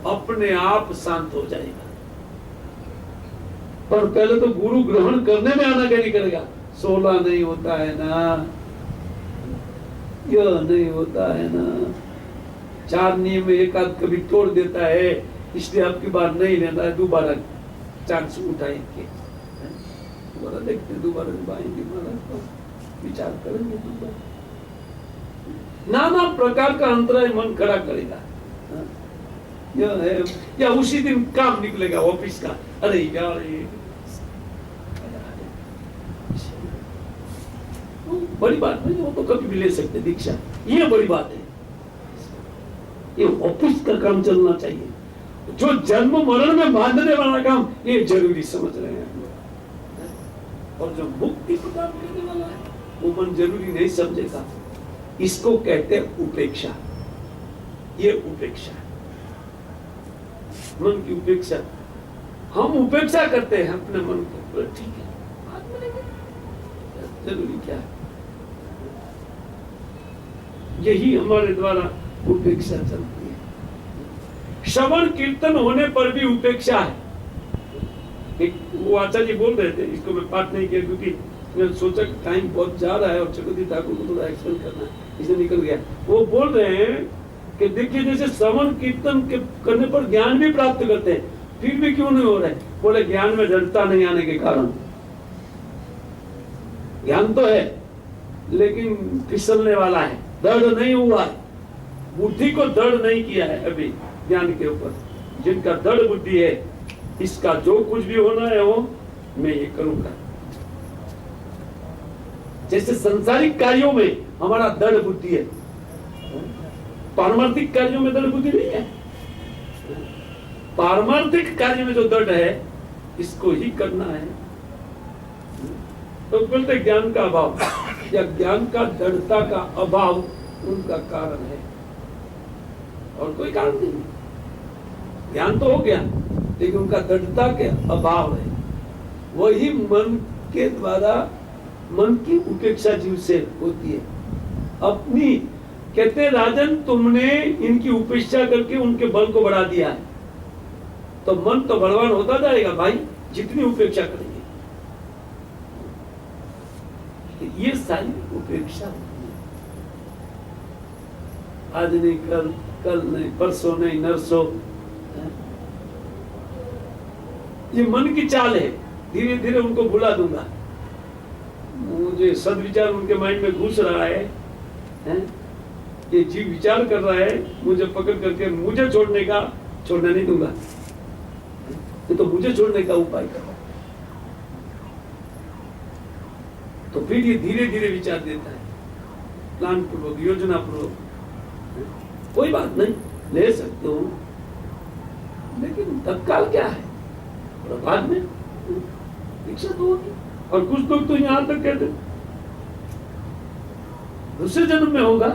अपने आप शांत हो जाएगा। पर पहले तो गुरु ग्रहण करने में आनाकानी करेगा। 16 नहीं होता है ना, यह नहीं होता है ना, 4 नियम एक आध कभी तोड़ देता है, इसलिए आपकी बार नहीं लेना है, दोबारा चांस उठाएंगे, दोबारा देखते, दोबारा बाएंगे, विचार करेंगे, नाना प्रकार का अंतराय मन खड़ा करेगा। यह है, या उसी दिन काम निकलेगा ऑफिस का, अरे यार बड़ी बात नहीं, वो तो कभी भी ले सकते दीक्षा, ये बड़ी बात है। ये ऑफिस का काम चलना चाहिए, जो जन्म मरण में बांधने वाला काम ये जरूरी समझ रहे हैं, और जो मुक्ति प्रदान करने वाला है वो मन जरूरी नहीं समझेगा। इसको कहते हैं उपेक्षा। ये उपेक्षा, मन की उपेक्षा। हम उपेक्षा करते हैं अपने मन को, ठीक है, बात मिलेगी, जरूरी क्या है, यही हमारे द्वारा उपेक्षा चलती है। श्रवण कीर्तन होने पर भी उपेक्षा है। एक वो आचार्य जी बोल रहे थे, इसको मैं पाठ नहीं किया क्योंकि मैं सोचा कि टाइम बहुत जा रहा है और जगदीश ठाकुर को थोड़ा एक्सप्लेन करना है, इसलिए निकल गया। वो बोल रहे हैं कि देखिए जैसे श्रवण कीर्तन के करने पर ज्ञान भी प्राप्त करते हैं, फिर भी क्यों नहीं हो रहा है? बोले ज्ञान में दृढ़ता नहीं आने के कारण। ज्ञान तो है लेकिन फिसलने वाला है, दृढ़ नहीं हुआ है, बुद्धि को दृढ़ नहीं किया है अभी ज्ञान के ऊपर। जिनका दृढ़ बुद्धि है, इसका जो कुछ भी होना है वो मैं ये करूंगा। जैसे संसारिक कार्यों में हमारा दृढ़ बुद्धि है, पारमार्थिक कार्यों में दृढ़ बुद्धि नहीं है। पारमार्थिक कार्य में जो दृढ़ है इसको ही करना है। तो बोलते ज्ञान का अभाव या ज्ञान का दृढ़ता का अभाव उनका कारण है, और कोई कारण नहीं। ज्ञान तो हो गया लेकिन उनका दृढ़ता के अभाव है। वही मन के द्वारा मन की उपेक्षा जीव से होती है अपनी। कहते राजन तुमने इनकी उपेक्षा करके उनके बल को बढ़ा दिया है, तो मन तो बलवान होता जाएगा भाई, जितनी उपेक्षा करेंगे। ये सारी उपेक्षा होती है। आज नहीं कल, कल नहीं परसों नहीं नरसों, ये मन की चाल है। धीरे धीरे उनको भुला दूंगा, मुझे सदविचार उनके माइंड में घुस रहा है, ये जीव विचार कर रहा है, मुझे पकड़ करके मुझे छोड़ने नहीं दूंगा, तो मुझे छोड़ने का उपाय करो। तो फिर ये धीरे धीरे विचार देता है, प्लान पूर्वक, योजना पूर्वक। कोई बात नहीं, ले सकते हो, लेकिन तत्काल क्या है, और बाद में इच्छा तो होगी। और कुछ लोग तो यहां तक कहते दूसरे जन्म में होगा,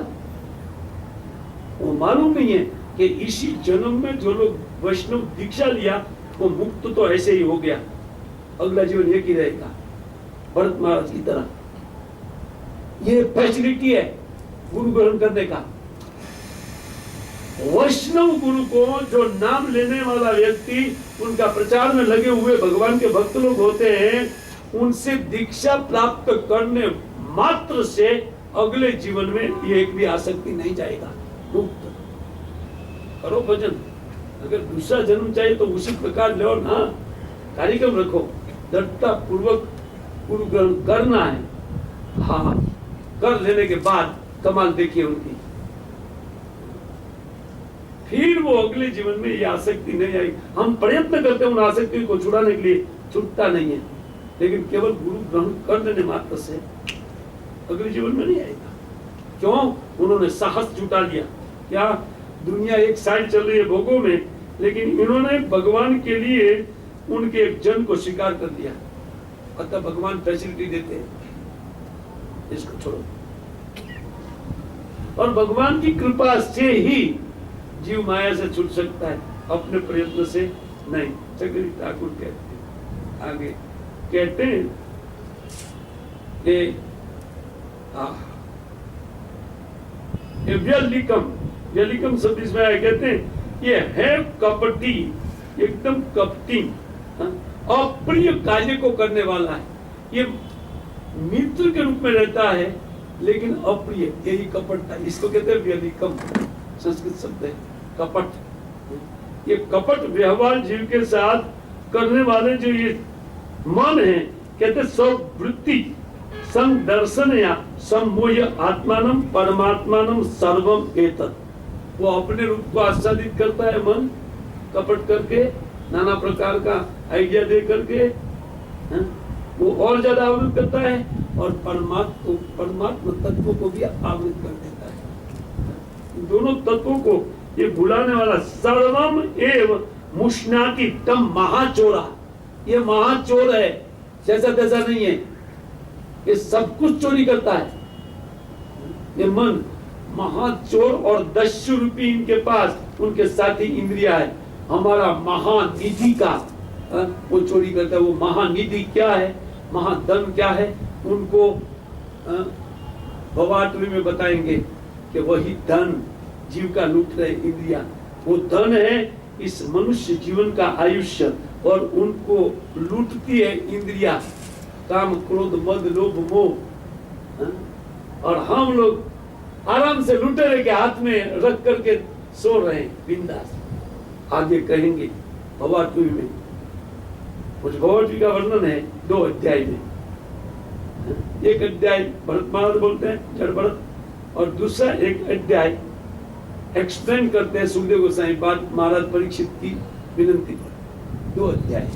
वो मालूम नहीं है कि इसी जन्म में जो लोग वैष्णव दीक्षा लिया वो मुक्त तो ऐसे ही हो गया, अगला जीवन एक ही रहेगा, भरत महाराज की तरह। ये फैसिलिटी है गुरु ग्रहण करने का। वैष्णव गुरु को जो नाम लेने वाला व्यक्ति, उनका प्रचार में लगे हुए भगवान के भक्त लोग होते हैं, उनसे दीक्षा प्राप्त करने मात्र से अगले जीवन में ये एक भी आसक्ति नहीं जाएगा, मुक्त। करो भजन, अगर दूसरा जन्म चाहिए तो उसी प्रकार ले ना, कार्यक्रम रखो, दृढ़ता पूर्वक गुरु ग्रहण करना है। हाँ, कर लेने के बाद कमाल देखिए उनकी, फिर वो अगले जीवन में ये आसक्ति नहीं आई। हम प्रयत्न करते हैं उन आसक्ति को छुड़ाने के लिए, छूटता नहीं है, लेकिन केवल गुरु ग्रहण कर लेने मात्र से अगले जीवन में नहीं आएगा। क्यों? उन्होंने साहस जुटा लिया। क्या दुनिया एक साइड चल रही है भोगों में, लेकिन इन्होंने भगवान के लिए उनके एक जन को स्वीकार कर लिया। अतः भगवान फैसिलिटी देते हैं, इसको छोड़ो। और भगवान की कृपा से ही जीव माया से छूट सकता है, अपने प्रयत्न से नहीं। जगदीश ठाकुर कहते हैं, आगे कहते हैं कि व्यलिकम शब्द इसमें आया, कहते हैं ये है कपटी, एकदम कपटी, अप्रिय कार्य को करने वाला है। ये मित्र के रूप में रहता है लेकिन अप्रिय, यही कपटता, इसको कहते हैं व्यधिकम, संस्कृत शब्द है कपट। ये कपट व्यवहार जीव के साथ करने वाले जो ये मन है, कहते स्ववृत्ति संदर्शन या सम्मोह्य आत्मानम परमात्मानम सर्वम एतत्, वो अपने रूप को आच्छादित करता है मन, कपट करके, नाना प्रकार का आइडिया दे करके, वो और ज्यादा आवृत करता है और परमात्मा तत्व को भी आवृत कर देता है। दोनों तत्वों को ये भुलाने वाला सर्वम एव मुष्णाति तम महाचोरा, ये महाचोर है, जैसा तैसा नहीं है, ये सब कुछ चोरी करता है। ये मन महाचोर और दस्यु रूपी इनके पास उनके साथी इंद्रिया है। हमारा महानिधि का वो चोरी करता है। वो महानिधि क्या है, महाधन क्या है, उनको भवाटवी में बताएंगे कि वही धन जीव का लूट रहे इंद्रिया, वो धन है इस मनुष्य जीवन का आयुष्य, और उनको लूटती है इंद्रिया, काम क्रोध मद लोभ मोह। और हम लोग आराम से लुटेरे के हाथ में रख करके सो रहे हैं बिंदास। आगे कहेंगे भवाटवी में, कुछ भवाटवी का वर्णन है 2 अध्याय में। एक अध्याय भरत महाराज बोलते हैं जड़ भरत, और दूसरा एक अध्याय एक्सप्लेन करते हैं सुखदेव गोसाई बात महाराज परीक्षित की विनंती पर। 2 अध्याय,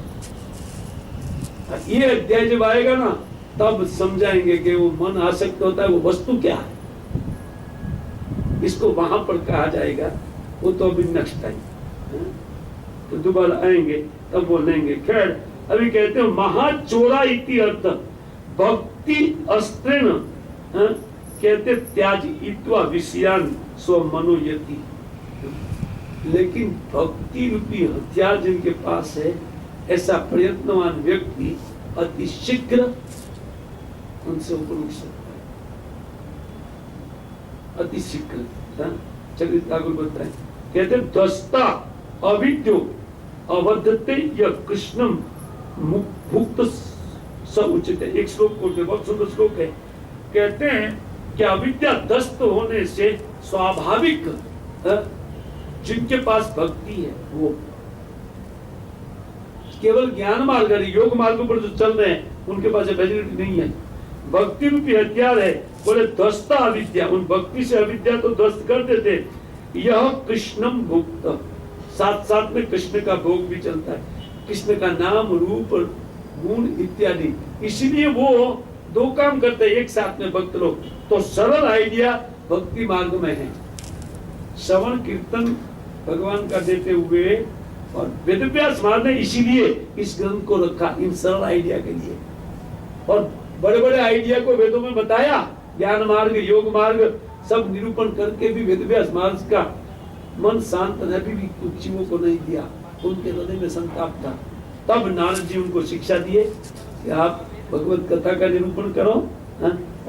ये अध्याय जब आएगा ना तब समझाएंगे कि वो मन आसक्त होता है, वो वस्तु क्या है, इसको वहां पर कहा जाएगा। वो तो अभी नेक्स्ट टाइम, तो दोबारा आएंगे तब बोलेंगे। खैर अभी कहते हैं महाचोरा इति अर्थ भक्ति अस्त्रेण, कहते त्याज इत्वा विषयान स्व मनोयति। लेकिन भक्ति रूपी हथियार जिनके पास है, ऐसा प्रयत्नवान व्यक्ति अति शीघ्र उनसे ऊपर उठ सकता है, अति शीघ्र। चक्रित ठाकुर बताए, कहते दस्ता अविद्यो अवधते या कृष्णम भुक्त स उचित है। एक श्लोक को बहुत सुंदर श्लोक है, कहते हैं कि अविद्या दस्त होने से स्वाभाविक जिनके पास भक्ति है, वो केवल ज्ञान मार्ग योग मार्ग पर जो चल रहे हैं उनके पास एबिलिटी नहीं है। भक्ति रूपी हथियार है, बोले दस्ता अविद्या, उन भक्ति से अविद्या तो ध्वस्त कर देते। यह कृष्णम भुक्त, साथ साथ में कृष्ण का भोग भी चलता है, कृष्ण का नाम रूप गुण इत्यादि। इसीलिए वो 2 काम करते हैं एक साथ में भक्त लोग। तो सरल आइडिया भक्ति मार्ग में है, श्रवण कीर्तन भगवान का देते हुए, और वेदव्यास महाराज ने इसीलिए इस ग्रंथ को रखा इन सरल आइडिया के लिए। और बड़े बड़े आइडिया को वेदों में बताया, ज्ञान मार्ग योग मार्ग सब निरूपण करके भी वेदव्यास महाराज का मन शांत न भी कुछ जीवों को नहीं दिया, उनके हृदय में संताप था। तब नारद जी उनको शिक्षा दिए कि आप भगवत कथा का निरूपण करो,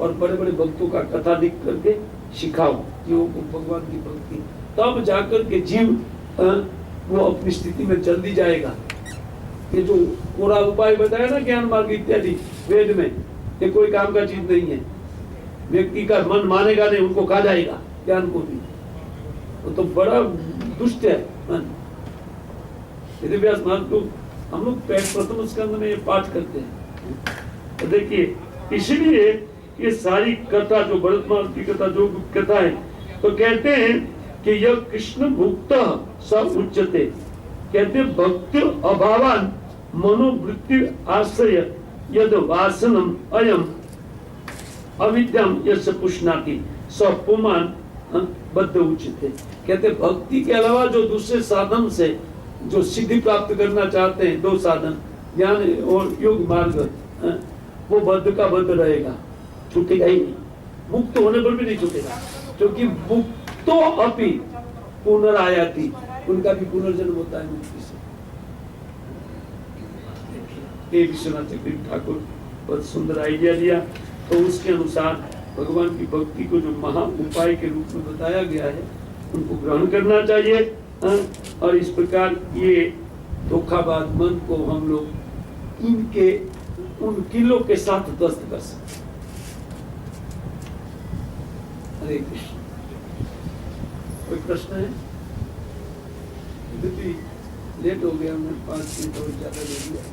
और बड़े बड़े भक्तों का कथा लिख करके सिखाओ जीवों को भगवान की भक्ति। तब जाकर के जीव वो अपनी स्थिति में जल्दी जाएगा। ये जो पूरा उपाय बताया ना ज्ञान मार्ग इत्यादि वेद में, ये कोई काम का चीज नहीं है। व्यक्ति का मन मानेगा नहीं, उनको खा जाएगा ज्ञान को भी, वो तो बड़ा दुष्ट है मन। वेदव्यास महाराज को हम लोग प्रथम स्कंद में ये पाठ करते हैं। तो देखिए इसलिए ये सारी कथा जो भरत महाराज की कथा जो कथा है, तो कहते हैं कि यह कृष्ण भुक्त सब उच्चते, कहते भक्ति अभावान मनोवृत्ति आश्रय यद वासनम अयम अविद्यम यस्य पुष्णाति सपुमान बद्ध उचित है। कहते भक्ति के अलावा जो दूसरे साधन से जो सिद्धि प्राप्त करना चाहते हैं, 2 साधन ज्ञान और योग मार्ग, वो बद्ध का बद्ध रहेगा, छूटेगा ही नहीं। मुक्त होने पर भी नहीं छूटेगा, क्योंकि मुक्तो अपि पुनरायाति, उनका भी पुनर्जन्म होता है मुक्ति से। विश्वनाथ चक्रवर्ती ठाकुर बहुत सुंदर आइडिया दिया। तो उसके अनुसार भगवान की भक्ति को जो महा उपाय के रूप में बताया गया है, उनको ग्रहण करना चाहिए हाँ? और इस प्रकार ये धोखाबाज मन को हम लोग इनके उन किलों के साथ ध्वस्त कर सकते। हरे कृष्ण। कोई प्रश्न है? लेट हो गया, मैं 5 मिनट और ज्यादा ले लिया।